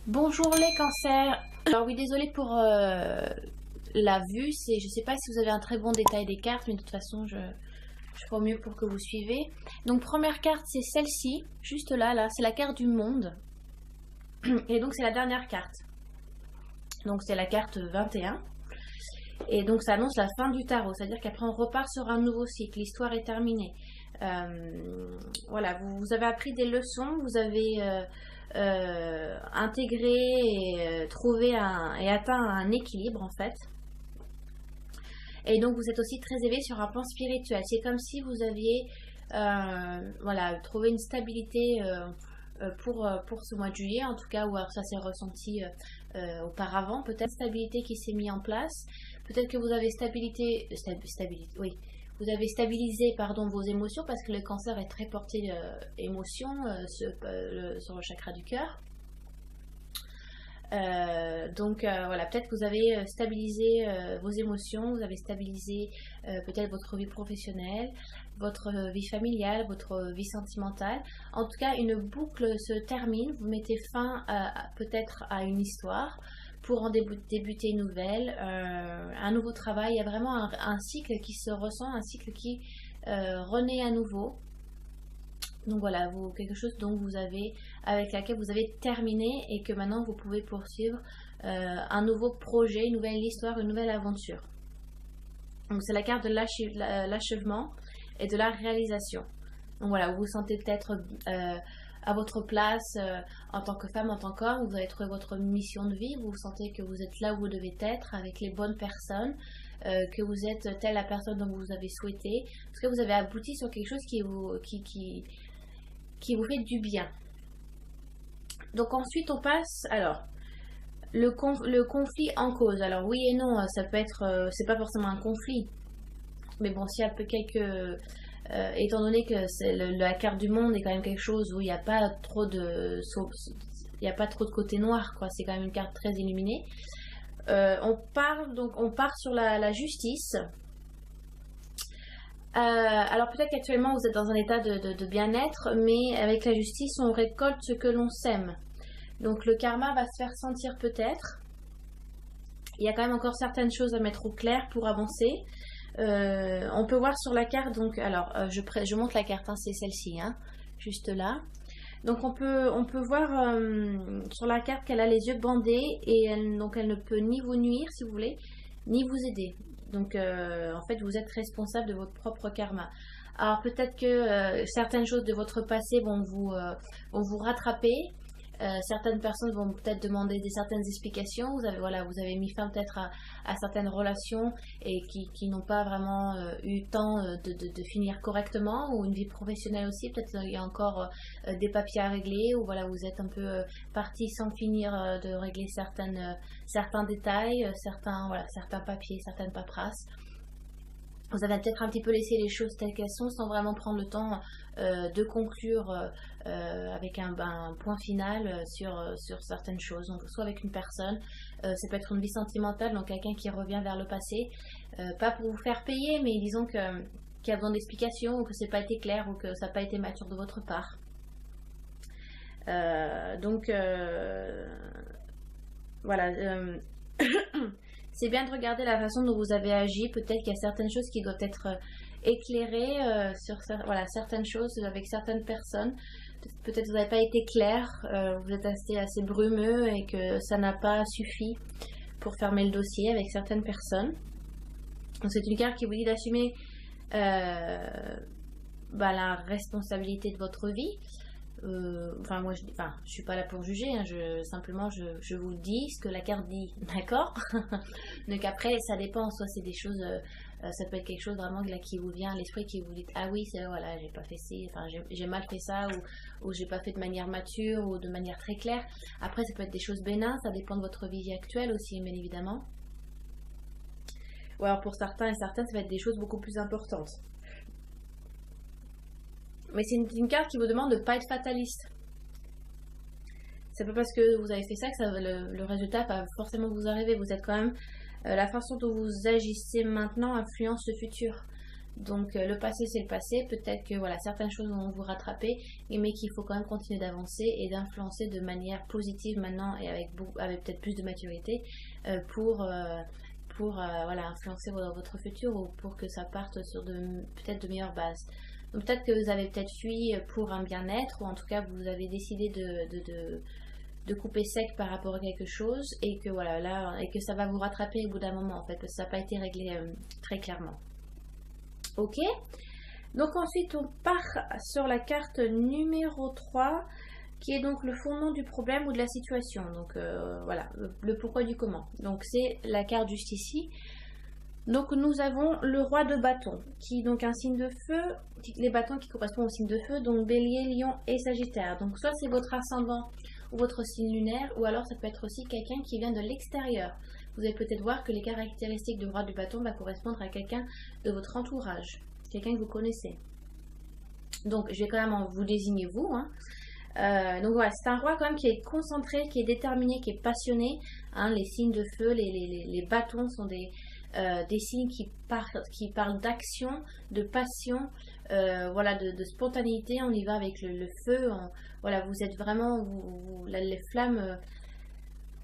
Bonjour les cancers. Alors oui, désolée pour la vue, je sais pas si vous avez un très bon détail des cartes, mais de toute façon je ferai au mieux pour que vous suivez. Donc première carte, c'est celle-ci, juste là, c'est la carte du monde. Et donc c'est la dernière carte. Donc c'est la carte 21. Et donc ça annonce la fin du tarot, c'est-à-dire qu'après on repart sur un nouveau cycle, l'histoire est terminée. Voilà, vous avez appris des leçons, vous avez intégré et trouvé et atteint un équilibre en fait. Et donc vous êtes aussi très élevé sur un plan spirituel. C'est comme si vous aviez voilà, trouvé une stabilité pour ce mois de juillet, en tout cas, ou alors ça s'est ressenti auparavant, peut-être stabilité qui s'est mise en place, peut-être que vous avez oui, vous avez stabilisé pardon, vos émotions parce que le cancer est très porté émotion sur le chakra du cœur. Voilà, peut-être que vous avez stabilisé vos émotions, vous avez stabilisé peut-être votre vie professionnelle, votre vie familiale, votre vie sentimentale. En tout cas, une boucle se termine, vous mettez fin peut-être à une histoire pour en débuter une nouvelle, un nouveau travail. Il y a vraiment un cycle qui se ressent, un cycle qui renaît à nouveau. Donc voilà, quelque chose dont avec laquelle vous avez terminé et que maintenant vous pouvez poursuivre un nouveau projet, une nouvelle histoire, une nouvelle aventure. Donc c'est la carte de l'achèvement et de la réalisation. Donc voilà, vous vous sentez peut-être à votre place en tant que femme, en tant qu'homme, vous avez trouvé votre mission de vie, vous sentez que vous êtes là où vous devez être, avec les bonnes personnes, que vous êtes telle la personne dont vous avez souhaité, parce que vous avez abouti sur quelque chose qui vous fait du bien. Donc ensuite on passe, alors, le conflit en cause. Alors oui et non, ça peut être, c'est pas forcément un conflit, mais bon, s'il y a étant donné que la carte du monde est quand même quelque chose où il n'y a pas trop de côté noir, quoi. C'est quand même une carte très illuminée. On part sur la justice. Alors peut-être qu'actuellement vous êtes dans un état de bien-être, mais avec la justice on récolte ce que l'on sème. Donc le karma va se faire sentir peut-être. Il y a quand même encore certaines choses à mettre au clair pour avancer. On peut voir sur la carte, donc alors je montre la carte, hein, c'est celle-ci, hein, juste là. Donc on peut voir sur la carte qu'elle a les yeux bandés et donc elle ne peut ni vous nuire si vous voulez, ni vous aider. Donc en fait vous êtes responsable de votre propre karma. Alors peut-être que certaines choses de votre passé vont vous rattraper. Certaines personnes vont peut-être demander certaines explications. Vous avez mis fin peut-être à certaines relations et qui n'ont pas vraiment eu le temps de finir correctement, ou une vie professionnelle aussi. Peut-être il y a encore des papiers à régler, ou voilà, vous êtes un peu parti sans finir de régler certains détails, certains papiers, certaines paperasses. Vous avez peut-être un petit peu laissé les choses telles qu'elles sont sans vraiment prendre le temps de conclure avec un point final sur certaines choses. Donc soit avec une personne, ça peut être une vie sentimentale, donc quelqu'un qui revient vers le passé, pas pour vous faire payer, mais disons qu'il y a besoin d'explications, ou que c'est pas été clair, ou que ça n'a pas été mature de votre part. Voilà. C'est bien de regarder la façon dont vous avez agi. Peut-être qu'il y a certaines choses qui doivent être éclairées sur certaines choses avec certaines personnes. Peut-être que vous n'avez pas été clair, vous êtes assez brumeux et que ça n'a pas suffi pour fermer le dossier avec certaines personnes. Donc c'est une carte qui vous dit d'assumer la responsabilité de votre vie. Moi je suis pas là pour juger, hein, simplement je vous dis ce que la carte dit, d'accord. Donc après ça dépend, soit c'est des choses, ça peut être quelque chose vraiment là, qui vous vient à l'esprit, qui vous dit ah oui c'est voilà, j'ai pas fait ci, j'ai mal fait ça, ou j'ai pas fait de manière mature ou de manière très claire. Après ça peut être des choses bénins, ça dépend de votre vie actuelle aussi, bien évidemment. Ou alors pour certains et certaines ça va être des choses beaucoup plus importantes. Mais c'est une carte qui vous demande de ne pas être fataliste. C'est pas parce que vous avez fait ça que le résultat va forcément vous arriver. Vous êtes quand même... la façon dont vous agissez maintenant influence le futur. Donc le passé c'est le passé, peut-être que voilà, certaines choses vont vous rattraper, mais qu'il faut quand même continuer d'avancer et d'influencer de manière positive maintenant et avec peut-être plus de maturité pour voilà, influencer votre futur ou pour que ça parte sur peut-être de meilleures bases. Donc peut-être que vous avez peut-être fui pour un bien-être ou en tout cas vous avez décidé de couper sec par rapport à quelque chose et que voilà là et que ça va vous rattraper au bout d'un moment en fait parce que ça n'a pas été réglé très clairement. Ok, donc ensuite on part sur la carte numéro 3 qui est donc le fondement du problème ou de la situation. Donc voilà, le pourquoi du comment. Donc c'est la carte juste ici. Donc nous avons le roi de bâton qui est donc un signe de feu, les bâtons qui correspondent au signe de feu, donc bélier, lion et sagittaire. Donc soit c'est votre ascendant ou votre signe lunaire ou alors ça peut être aussi quelqu'un qui vient de l'extérieur. Vous allez peut-être voir que les caractéristiques du roi du bâton va correspondre à quelqu'un de votre entourage, quelqu'un que vous connaissez. Donc je vais quand même vous désigner vous. Donc voilà, c'est un roi quand même qui est concentré, qui est déterminé, qui est passionné. Les signes de feu, les bâtons sont des signes qui parlent d'action, de passion, voilà, de spontanéité. On y va avec le feu. Voilà, vous êtes vraiment, les flammes.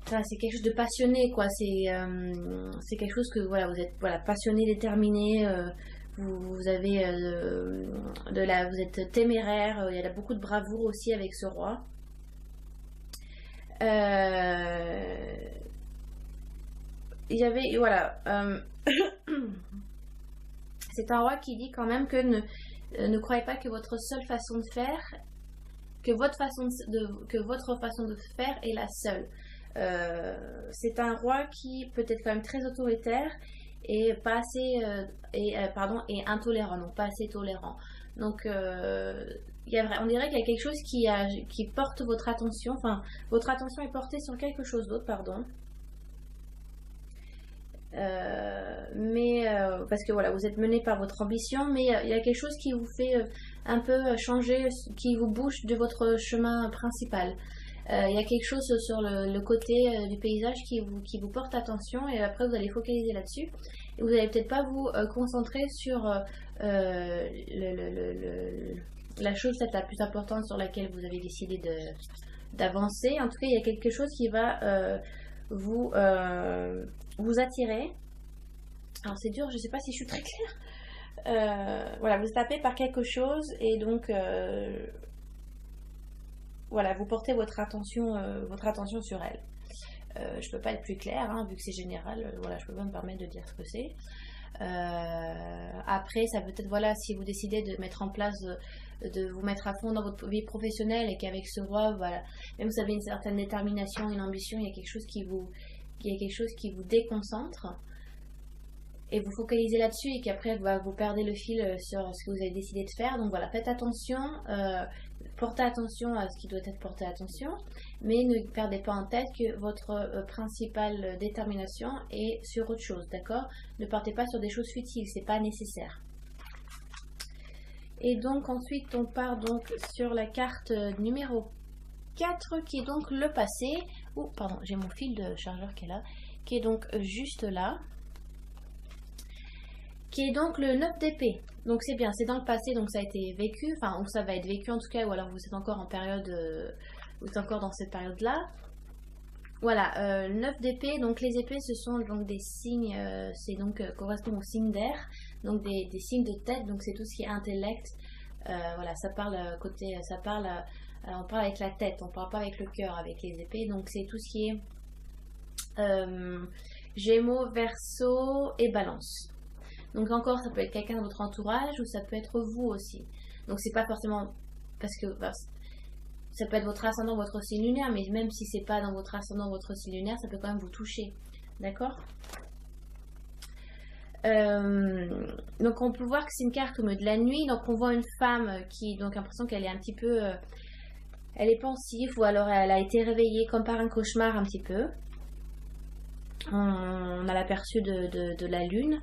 C'est quelque chose de passionné, quoi. C'est quelque chose que voilà, vous êtes voilà passionné, déterminé. Vous avez vous êtes téméraire. Il y a beaucoup de bravoure aussi avec ce roi. Il y avait voilà. C'est un roi qui dit quand même que ne croyez pas que votre seule façon de faire, que votre façon de faire est la seule. C'est un roi qui peut être quand même très autoritaire et pas assez et intolérant, donc pas assez tolérant. Donc on dirait qu'il y a quelque chose qui porte votre attention, enfin votre attention est portée sur quelque chose d'autre, pardon. Parce que voilà, vous êtes mené par votre ambition, mais il y a quelque chose qui vous fait un peu changer, qui vous bouge de votre chemin principal. Il y a quelque chose sur le côté du paysage qui vous porte attention et après vous allez focaliser là-dessus et vous n'allez peut-être pas vous concentrer sur la chose peut-être la plus importante sur laquelle vous avez décidé d'avancer. En tout cas, il y a quelque chose qui va vous attirer. Alors c'est dur, je ne sais pas si je suis très claire. Voilà, vous êtes tapé par quelque chose et donc voilà, vous portez votre attention sur elle. Je peux pas être plus claire, vu que c'est général. Voilà, je peux pas me permettre de dire ce que c'est. Après, ça peut être voilà, si vous décidez de mettre en place, de vous mettre à fond dans votre vie professionnelle et qu'avec ce roi, voilà, même si vous avez une certaine détermination, une ambition, il y a quelque chose qui vous déconcentre. Et vous focalisez là-dessus et qu'après vous perdez le fil sur ce que vous avez décidé de faire. Donc voilà, faites attention, portez attention à ce qui doit être porté attention, mais ne perdez pas en tête que votre principale détermination est sur autre chose, d'accord? Ne partez pas sur des choses futiles, c'est pas nécessaire. Et donc ensuite on part donc sur la carte numéro 4 qui est donc le passé. Oh pardon, j'ai mon fil de chargeur qui est là, qui est donc juste là. Qui est donc le 9 d'épée. Donc c'est bien, c'est dans le passé, donc ça a été vécu, enfin, ou ça va être vécu en tout cas, ou alors vous êtes encore en période, vous êtes encore dans cette période-là. Voilà, 9 d'épée, donc les épées ce sont donc des signes, c'est donc correspond aux signes d'air, donc des signes de tête, donc c'est tout ce qui est intellect. Voilà, ça parle on parle avec la tête, on parle pas avec le cœur avec les épées, donc c'est tout ce qui est Gémeaux, Verseau et Balance. Donc encore, ça peut être quelqu'un de votre entourage ou ça peut être vous aussi. Donc c'est pas forcément parce que ça peut être votre ascendant, votre signe lunaire, mais même si c'est pas dans votre ascendant, votre signe lunaire, ça peut quand même vous toucher, d'accord? Donc on peut voir que c'est une carte comme de la nuit. Donc on voit une femme qui donc l'impression qu'elle est un petit peu, elle est pensive ou alors elle a été réveillée comme par un cauchemar un petit peu. On a l'aperçu de la lune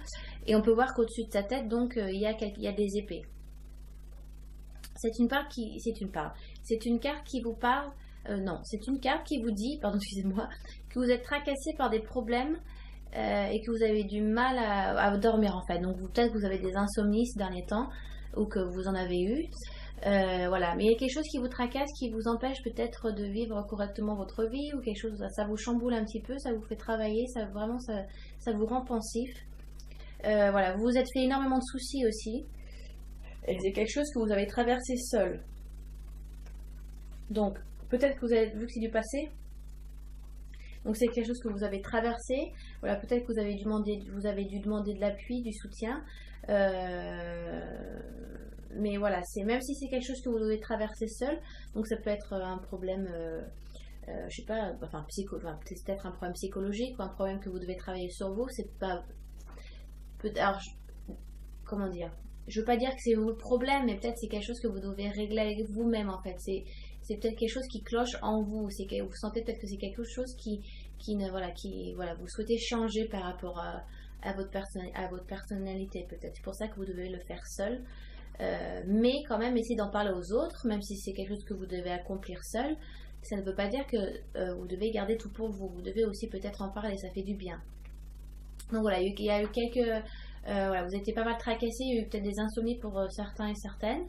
et on peut voir qu'au-dessus de sa tête donc il y a des épées. C'est une carte qui vous parle, non, c'est une carte qui vous dit, pardon, excusez-moi, que vous êtes tracassé par des problèmes et que vous avez du mal à dormir en fait. Donc peut-être que vous avez des insomnies ces derniers temps ou que vous en avez eu. Voilà, mais il y a quelque chose qui vous tracasse, qui vous empêche peut-être de vivre correctement votre vie ou quelque chose, ça vous chamboule un petit peu, ça vous fait travailler, ça vous rend pensif. Voilà, vous vous êtes fait énormément de soucis aussi. Et c'est quelque chose que vous avez traversé seul. Donc, peut-être que vous avez vu que c'est du passé. Donc, c'est quelque chose que vous avez traversé. Voilà, peut-être que vous avez dû demander de l'appui, du soutien. Mais voilà, même si c'est quelque chose que vous devez traverser seul, donc ça peut être un problème, je sais pas, enfin, peut-être un problème psychologique ou un problème que vous devez travailler sur vous. C'est pas. Alors, comment dire? Je veux pas dire que c'est vous le problème, mais peut-être c'est quelque chose que vous devez régler avec vous-même en fait. C'est peut-être quelque chose qui cloche en vous. Vous sentez peut-être que c'est quelque chose qui vous souhaitez changer par rapport à votre personnalité peut-être. C'est pour ça que vous devez le faire seul. Mais quand même essayez d'en parler aux autres, même si c'est quelque chose que vous devez accomplir seul. Ça ne veut pas dire que vous devez garder tout pour vous. Vous devez aussi peut-être en parler, ça fait du bien. Donc voilà, il y a eu quelques... voilà, vous étiez pas mal tracassés, il y a eu peut-être des insomnies pour certains et certaines,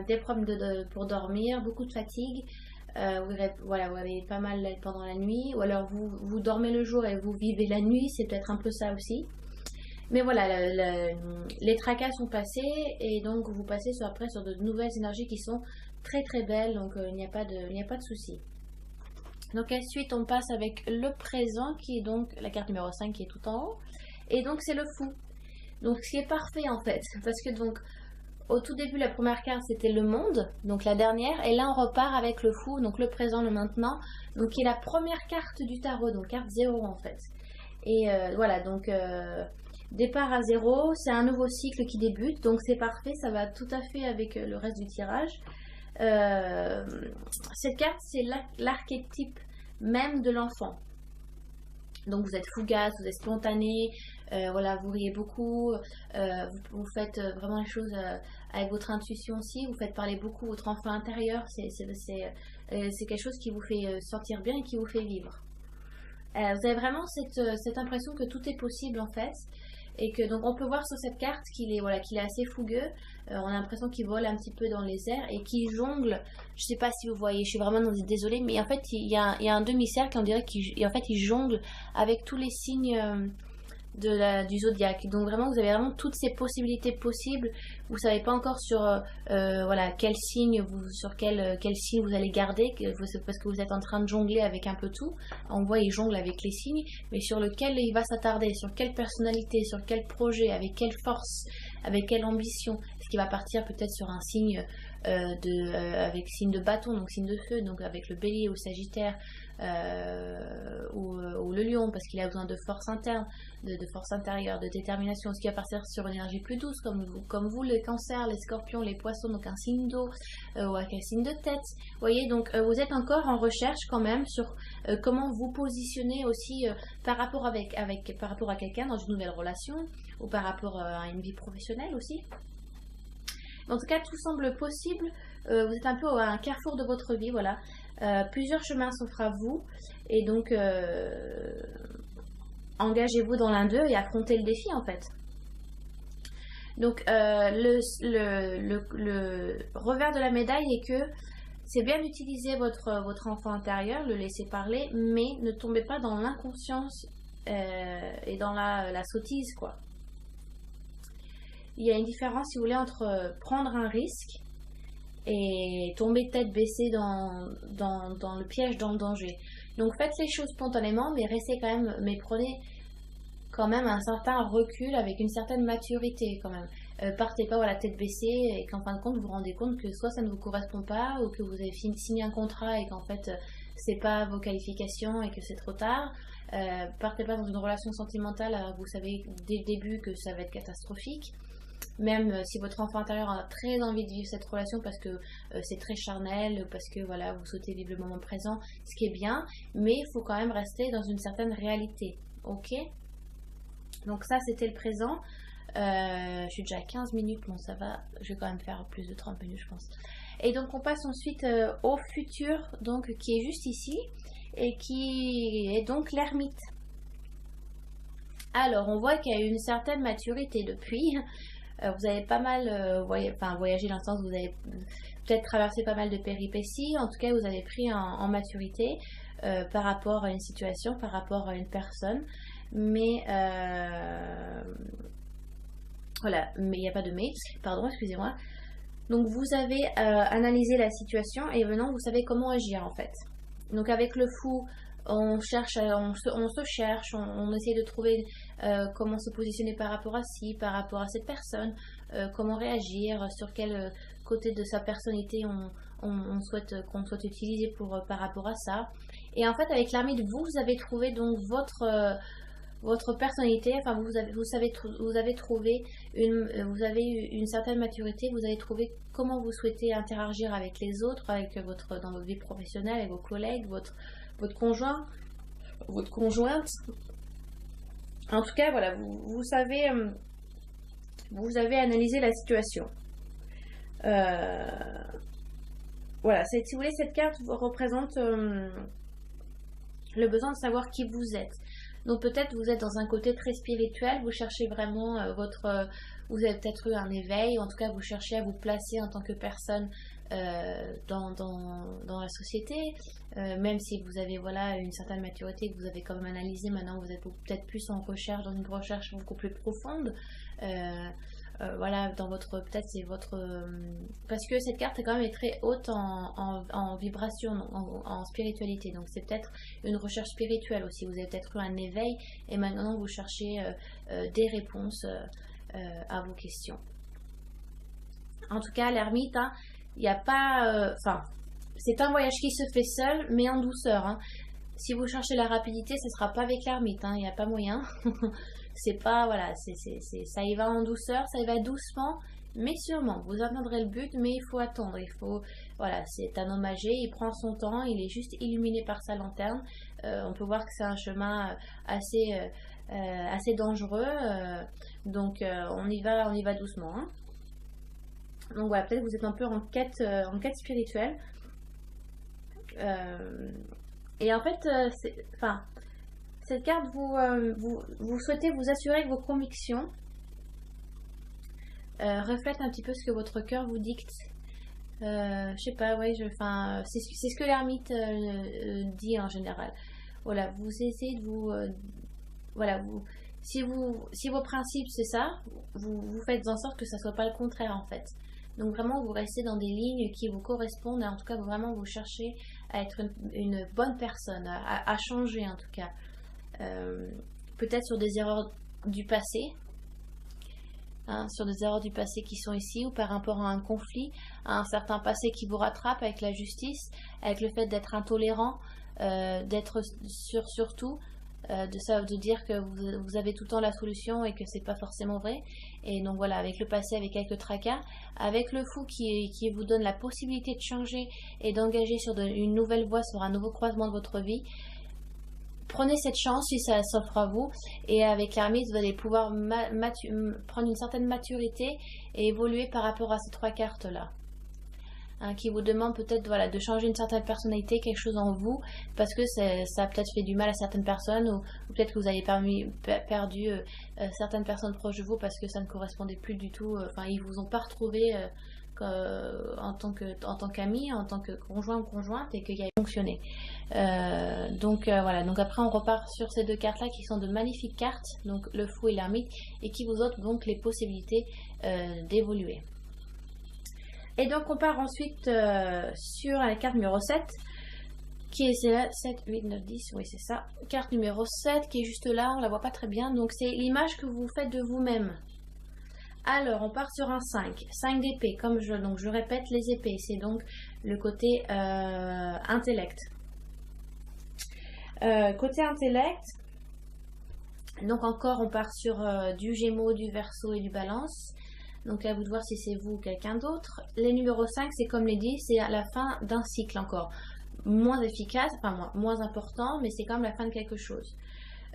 des problèmes pour dormir, beaucoup de fatigue, vous avez pas mal pendant la nuit, ou alors vous dormez le jour et vous vivez la nuit, c'est peut-être un peu ça aussi. Mais voilà, les tracas sont passés et donc vous passez après sur de nouvelles énergies qui sont très très belles, donc il n'y a pas de souci. Donc ensuite on passe avec le présent qui est donc la carte numéro 5 qui est tout en haut. Et donc c'est le fou. Donc ce qui est parfait en fait. Parce que donc au tout début la première carte c'était le monde. Donc la dernière. Et là on repart avec le fou. Donc le présent, le maintenant. Donc qui est la première carte du tarot. Donc carte 0 en fait. Et voilà donc départ à 0. C'est un nouveau cycle qui débute. Donc c'est parfait. Ça va tout à fait avec le reste du tirage. Cette carte c'est l'archétype même de l'enfant. Donc vous êtes fugace, vous êtes spontané, voilà, vous riez beaucoup, vous faites vraiment les choses avec votre intuition aussi, vous faites parler beaucoup votre enfant intérieur, c'est quelque chose qui vous fait sentir bien et qui vous fait vivre. Vous avez vraiment cette impression que tout est possible en fait. Et que donc on peut voir sur cette carte qu'il est assez fougueux. On a l'impression qu'il vole un petit peu dans les airs et qu'il jongle. Je sais pas si vous voyez, je suis vraiment désolée, mais en fait il y a un demi-cercle, on dirait qu'il jongle avec tous les signes du zodiaque. Donc vraiment vous avez vraiment toutes ces possibilités possibles. Vous savez pas encore sur quel signe quel signe vous allez garder, parce que vous êtes en train de jongler avec un peu tout. On voit il jongle avec les signes, mais sur lequel il va s'attarder, sur quelle personnalité, sur quel projet, avec quelle force, avec quelle ambition. Est-ce qu'il va partir peut-être sur un signe avec signe de bâton, donc signe de feu, donc avec le bélier ou sagittaire, ou le lion, parce qu'il a besoin de force interne, de force intérieure, de détermination. Ce qui va partir sur une énergie plus douce, comme vous, les cancers, les scorpions, les poissons, donc un signe d'eau, ou avec un signe de tête. Vous voyez, donc vous êtes encore en recherche quand même sur comment vous positionner aussi par rapport à quelqu'un dans une nouvelle relation, ou par rapport à une vie professionnelle aussi. En tout cas, tout semble possible. Vous êtes un peu à un carrefour de votre vie, voilà. Plusieurs chemins s'offrent à vous. Et donc, engagez-vous dans l'un d'eux et affrontez le défi, en fait. Donc, le revers de la médaille est que c'est bien d'utiliser votre enfant intérieur, le laisser parler, mais ne tombez pas dans l'inconscience et dans la sottise, quoi. Il y a une différence, si vous voulez, entre prendre un risque et tomber tête baissée dans le piège, dans le danger. Donc faites les choses spontanément, mais prenez quand même un certain recul avec une certaine maturité quand même. Partez pas tête baissée et qu'en fin de compte vous vous rendez compte que soit ça ne vous correspond pas, ou que vous avez signé un contrat et qu'en fait c'est pas vos qualifications et que c'est trop tard. Partez pas dans une relation sentimentale, vous savez dès le début que ça va être catastrophique. Même si votre enfant intérieur a très envie de vivre cette relation parce que c'est très charnel, parce que voilà, vous souhaitez vivre le moment présent, ce qui est bien, mais il faut quand même rester dans une certaine réalité, ok? Donc ça c'était le présent. Je suis déjà à 15 minutes, bon ça va, je vais quand même faire plus de 30 minutes je pense. Et donc on passe ensuite au futur, donc qui est juste ici, et qui est donc l'ermite. Alors, on voit qu'il y a une certaine maturité depuis. Vous avez pas mal voyagé dans le sens où vous avez peut-être traversé pas mal de péripéties. En tout cas, vous avez pris en maturité par rapport à une situation, par rapport à une personne. Mais voilà, mais il n'y a pas de mais, pardon, excusez-moi. Donc vous avez analysé la situation et maintenant vous savez comment agir en fait. Donc avec le fou, on cherche, on se cherche, on essaie de trouver comment se positionner par rapport à ci, par rapport à cette personne, comment réagir, sur quel côté de sa personnalité on souhaite qu'on souhaite utiliser pour par rapport à ça. Et en fait avec l'ermite, vous avez trouvé donc votre personnalité, enfin vous avez trouvé vous avez une certaine maturité, vous avez trouvé comment vous souhaitez interagir avec les autres, avec dans votre vie professionnelle, avec vos collègues, votre conjoint, votre conjointe. En tout cas, voilà, vous avez analysé la situation. Voilà, si vous voulez, cette carte représente le besoin de savoir qui vous êtes. Donc peut-être vous êtes dans un côté très spirituel, vous cherchez vraiment vous avez peut-être eu un éveil, ou en tout cas vous cherchez à vous placer en tant que personne dans la société, même si vous avez voilà une certaine maturité, que vous avez quand même analysé, maintenant vous êtes peut-être plus en recherche, dans une recherche beaucoup plus profonde. Voilà, dans votre, peut-être c'est votre, parce que cette carte est quand même très haute en vibration, en spiritualité, donc c'est peut-être une recherche spirituelle aussi, vous avez peut-être eu un éveil et maintenant vous cherchez des réponses à vos questions. En tout cas, l'ermite, hein, il n'y a pas, enfin, c'est un voyage qui se fait seul, mais en douceur, hein. Si vous cherchez la rapidité, ce ne sera pas avec l'ermite, hein, il n'y a pas moyen. C'est pas, voilà, ça y va en douceur, ça y va doucement, mais sûrement. Vous atteindrez le but, mais il faut attendre. Il faut, voilà, c'est un homme âgé, il prend son temps, il est juste illuminé par sa lanterne. On peut voir que c'est un chemin assez dangereux, donc on y va doucement, hein. Donc voilà, peut-être que vous êtes un peu en quête spirituelle. Et en fait, cette carte, vous souhaitez vous assurer que vos convictions reflètent un petit peu ce que votre cœur vous dicte. Je sais pas, ouais, c'est ce que l'ermite dit en général. Voilà, vous essayez de vous... voilà, si vos principes c'est ça, vous faites en sorte que ça soit pas le contraire en fait. Donc vraiment vous restez dans des lignes qui vous correspondent, et en tout cas vraiment vous cherchez à être une bonne personne, à changer en tout cas. Peut-être sur des erreurs du passé, hein, sur des erreurs du passé qui sont ici, ou par rapport à un conflit, à un certain passé qui vous rattrape avec la justice, avec le fait d'être intolérant, d'être surtout de dire que vous avez tout le temps la solution et que c'est pas forcément vrai. Et donc voilà, avec le passé, avec quelques tracas, avec le fou qui vous donne la possibilité de changer et d'engager sur une nouvelle voie, sur un nouveau croisement de votre vie. Prenez cette chance si ça s'offre à vous, et avec l'ermite vous allez pouvoir prendre une certaine maturité et évoluer par rapport à ces trois cartes là, hein, qui vous demandent peut-être voilà, de changer une certaine personnalité, quelque chose en vous, parce que ça a peut-être fait du mal à certaines personnes, ou peut-être que vous avez perdu certaines personnes proches de vous parce que ça ne correspondait plus du tout, enfin ils vous ont pas retrouvé en tant qu'ami, en tant que conjoint ou conjointe, et qu'il a fonctionné. Donc voilà, donc après on repart sur ces deux cartes là qui sont de magnifiques cartes, donc le fou et l'ermite, et qui vous offrent donc les possibilités d'évoluer. Et donc on part ensuite sur la carte numéro 7 qui est 7, 8, 9, 10, oui c'est ça, carte numéro 7 qui est juste là, on la voit pas très bien, donc c'est l'image que vous faites de vous-même. Alors, on part sur un 5 d'épée, comme je répète les épées, c'est donc le côté intellect. Côté intellect, donc encore on part sur du Gémeaux, du Verseau et du Balance. Donc à vous de voir si c'est vous ou quelqu'un d'autre. Les numéros 5, c'est comme les dit, c'est à la fin d'un cycle encore. Moins efficace, enfin moins important, mais c'est quand même la fin de quelque chose.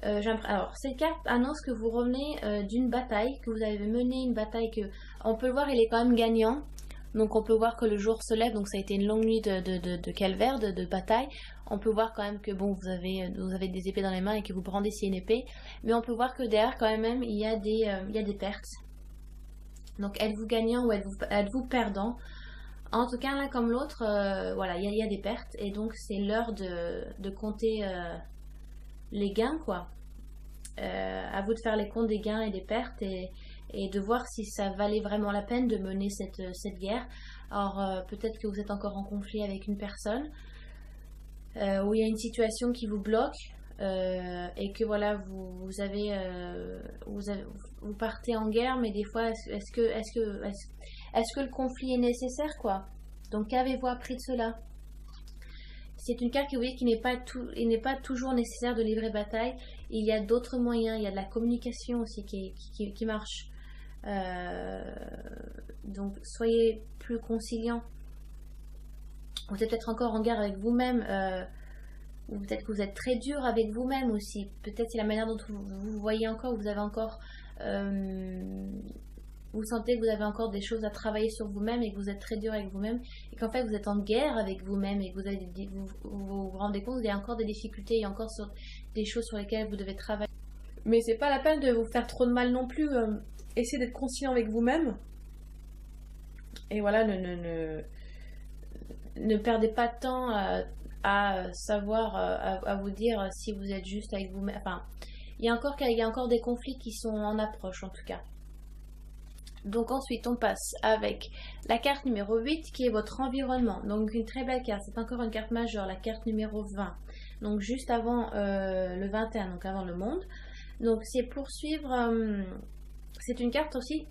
Alors, cette carte annonce que vous revenez d'une bataille, que vous avez mené une bataille que, on peut le voir, il est quand même gagnant. Donc on peut voir que le jour se lève, donc ça a été une longue nuit de calvaire, de bataille. On peut voir quand même que bon, vous avez des épées dans les mains et que vous brandissez une épée. Mais on peut voir que derrière quand même, il y a des pertes. Donc êtes-vous gagnant ou êtes-vous perdant? En tout cas, l'un comme l'autre, voilà, il y a des pertes. Et donc c'est l'heure de compter les gains, quoi. À vous de faire les comptes des gains et des pertes et de voir si ça valait vraiment la peine de mener cette guerre. Alors peut-être que vous êtes encore en conflit avec une personne, où il y a une situation qui vous bloque, et que voilà, vous partez en guerre, mais des fois, est-ce que le conflit est nécessaire, quoi? Donc qu'avez-vous appris de cela? C'est une carte qui, vous voyez, il n'est pas toujours nécessaire de livrer bataille. Il y a d'autres moyens, il y a de la communication aussi qui marche. Donc soyez plus conciliants. Vous êtes peut-être encore en guerre avec vous-même, ou peut-être que vous êtes très dur avec vous-même aussi. Peut-être c'est la manière dont vous voyez encore, vous avez encore... vous sentez que vous avez encore des choses à travailler sur vous-même et que vous êtes très dur avec vous-même et qu'en fait vous êtes en guerre avec vous-même et que vous rendez compte qu'il y a encore des difficultés, il y a encore des choses sur lesquelles vous devez travailler. Mais c'est pas la peine de vous faire trop de mal non plus. Essayez d'être conciliant avec vous-même. Et voilà, ne perdez pas de temps à savoir, à vous dire si vous êtes juste avec vous-même. Enfin, il y a encore des conflits qui sont en approche en tout cas. Donc ensuite on passe avec la carte numéro 8 qui est votre environnement. Donc une très belle carte, c'est encore une carte majeure, la carte numéro 20. Donc juste avant le 21, donc avant le monde. Donc c'est poursuivre, c'est une carte aussi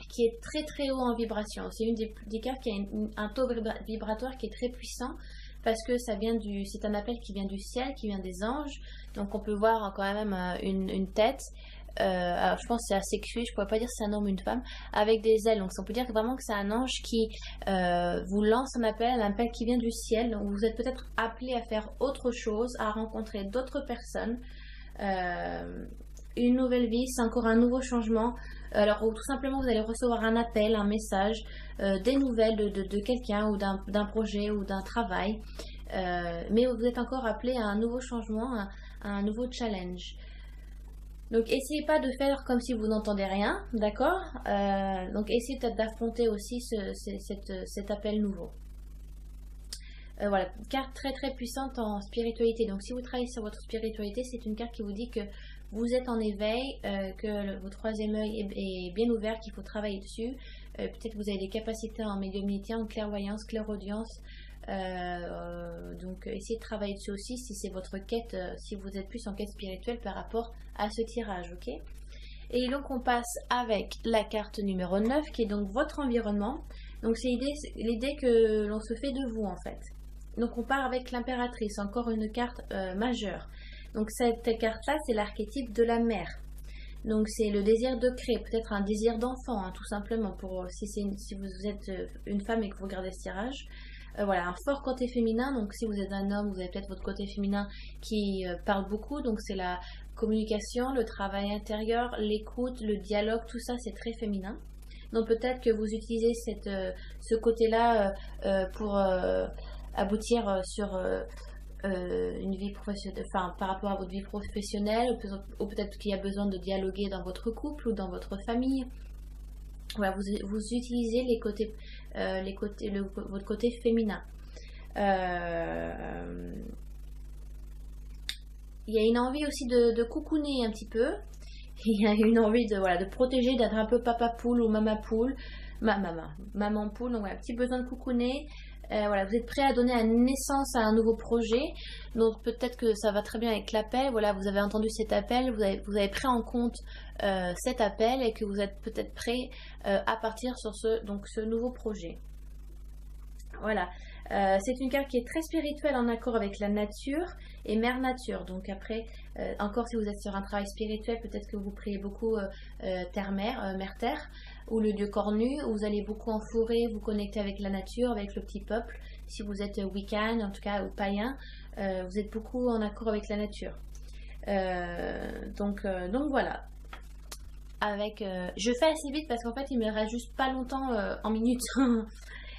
qui est très très haut en vibration. C'est une des cartes qui a un taux vibratoire qui est très puissant parce que c'est un appel qui vient du ciel, qui vient des anges. Donc on peut voir quand même une tête. Alors je pense que c'est asexué, je pourrais pas dire si c'est un homme ou une femme, avec des ailes. Donc on peut dire vraiment que c'est un ange qui vous lance un appel qui vient du ciel. Donc vous êtes peut-être appelé à faire autre chose, à rencontrer d'autres personnes, une nouvelle vie, c'est encore un nouveau changement. Alors ou tout simplement vous allez recevoir un appel, un message, des nouvelles de quelqu'un ou d'un projet ou d'un travail, mais vous êtes encore appelé à un nouveau changement, à un nouveau challenge. Donc essayez pas de faire comme si vous n'entendez rien, d'accord? Donc essayez peut-être d'affronter aussi cet appel nouveau. Voilà, carte très très puissante en spiritualité. Donc si vous travaillez sur votre spiritualité, c'est une carte qui vous dit que vous êtes en éveil, que votre troisième œil est bien ouvert, qu'il faut travailler dessus. Peut-être que vous avez des capacités en médiumnité, en clairvoyance, clairaudience. Donc essayez de travailler dessus aussi si c'est votre quête, si vous êtes plus en quête spirituelle par rapport à ce tirage, ok? Et donc on passe avec la carte numéro 9 qui est donc votre environnement. Donc c'est l'idée que l'on se fait de vous en fait. Donc on part avec l'impératrice, encore une carte majeure. Donc cette carte-là, c'est l'archétype de la mère. Donc c'est le désir de créer, peut-être un désir d'enfant, hein, tout simplement, pour si vous êtes une femme et que vous regardez ce tirage. Voilà, un fort côté féminin. Donc si vous êtes un homme, vous avez peut-être votre côté féminin qui parle beaucoup. Donc c'est la communication, le travail intérieur, l'écoute, le dialogue, tout ça c'est très féminin. Donc peut-être que vous utilisez ce côté-là pour aboutir sur une vie professionnelle, enfin par rapport à votre vie professionnelle, ou peut-être qu'il y a besoin de dialoguer dans votre couple ou dans votre famille. Voilà, vous utilisez votre côté féminin. Il y a une envie aussi de coucouner un petit peu. Il y a une envie de protéger, d'être un peu papa poule ou maman poule. Maman poule, donc voilà, petit besoin de coucouner. Voilà, vous êtes prêt à donner naissance à un nouveau projet. Donc peut-être que ça va très bien avec l'appel. Voilà, vous avez entendu cet appel, vous avez pris en compte cet appel et que vous êtes peut-être prêt à partir sur ce nouveau projet. Voilà, c'est une carte qui est très spirituelle en accord avec la nature et mère nature. Donc après, encore si vous êtes sur un travail spirituel, peut-être que vous priez beaucoup terre-mère, mère-terre, ou le dieu cornu, où vous allez beaucoup en forêt, vous connecter avec la nature, avec le petit peuple. Si vous êtes wiccan, en tout cas, ou païen, vous êtes beaucoup en accord avec la nature. Donc voilà. avec... je fais assez vite parce qu'en fait il me reste juste pas longtemps en minutes.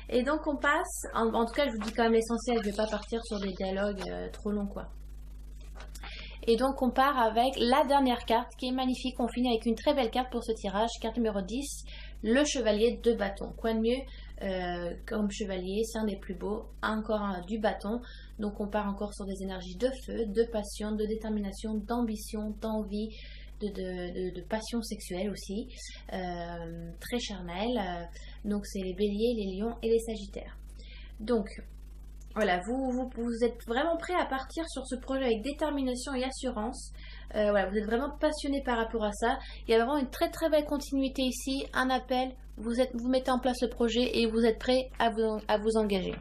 Et donc on passe, en tout cas je vous dis quand même l'essentiel, je vais pas partir sur des dialogues trop longs quoi. Et donc on part avec la dernière carte qui est magnifique, on finit avec une très belle carte pour ce tirage, carte numéro 10, le chevalier de bâton. Quoi de mieux comme chevalier, c'est un des plus beaux, encore du bâton. Donc on part encore sur des énergies de feu, de passion, de détermination, d'ambition, d'envie, de passion sexuelle aussi, très charnelle. Donc c'est les béliers, les lions et les sagittaires. Donc voilà, vous êtes vraiment prêt à partir sur ce projet avec détermination et assurance. Voilà, vous êtes vraiment passionné par rapport à ça. Il y a vraiment une très très belle continuité ici, un appel, vous mettez en place le projet et vous êtes prêt à vous engager.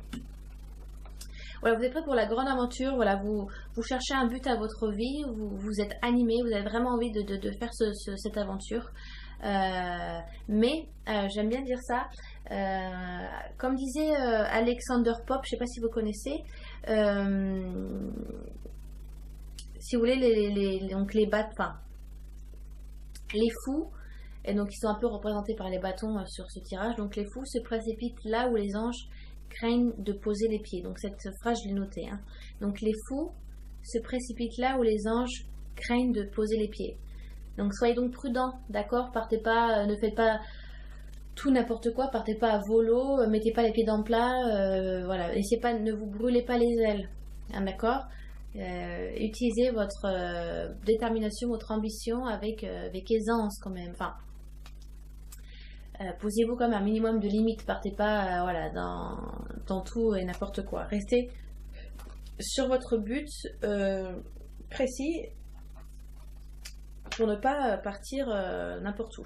Voilà, vous êtes prêt pour la grande aventure, voilà, vous cherchez un but à votre vie, vous êtes animé, vous avez vraiment envie de faire cette aventure. Mais j'aime bien dire ça, comme disait Alexander Pope, je ne sais pas si vous connaissez, si vous voulez donc les fous, et donc ils sont un peu représentés par les bâtons sur ce tirage, donc les fous se précipitent là où les anges craignent de poser les pieds. Donc cette phrase je l'ai notée, hein. Donc les fous se précipitent là où les anges craignent de poser les pieds. Donc soyez donc prudents, d'accord? Partez pas, ne faites pas tout n'importe quoi, partez pas à volo, mettez pas les pieds dans le plat, voilà, ne vous brûlez pas les ailes, hein, d'accord? Utilisez votre détermination, votre ambition avec aisance quand même. Enfin, posez-vous comme un minimum de limites, partez pas voilà, dans tout et n'importe quoi. Restez sur votre but précis pour ne pas partir n'importe où.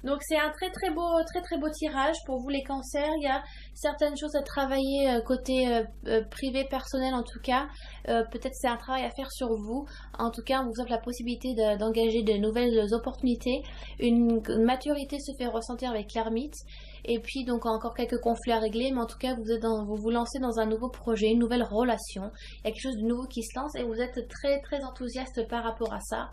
Donc c'est un très très beau tirage pour vous les cancers. Il y a certaines choses à travailler côté privé, personnel en tout cas. Peut-être c'est un travail à faire sur vous. En tout cas on vous offre la possibilité d'engager de nouvelles opportunités. Une maturité se fait ressentir avec l'ermite. Et puis donc encore quelques conflits à régler. Mais en tout cas vous vous lancez dans un nouveau projet, une nouvelle relation. Il y a quelque chose de nouveau qui se lance et vous êtes très très enthousiaste par rapport à ça.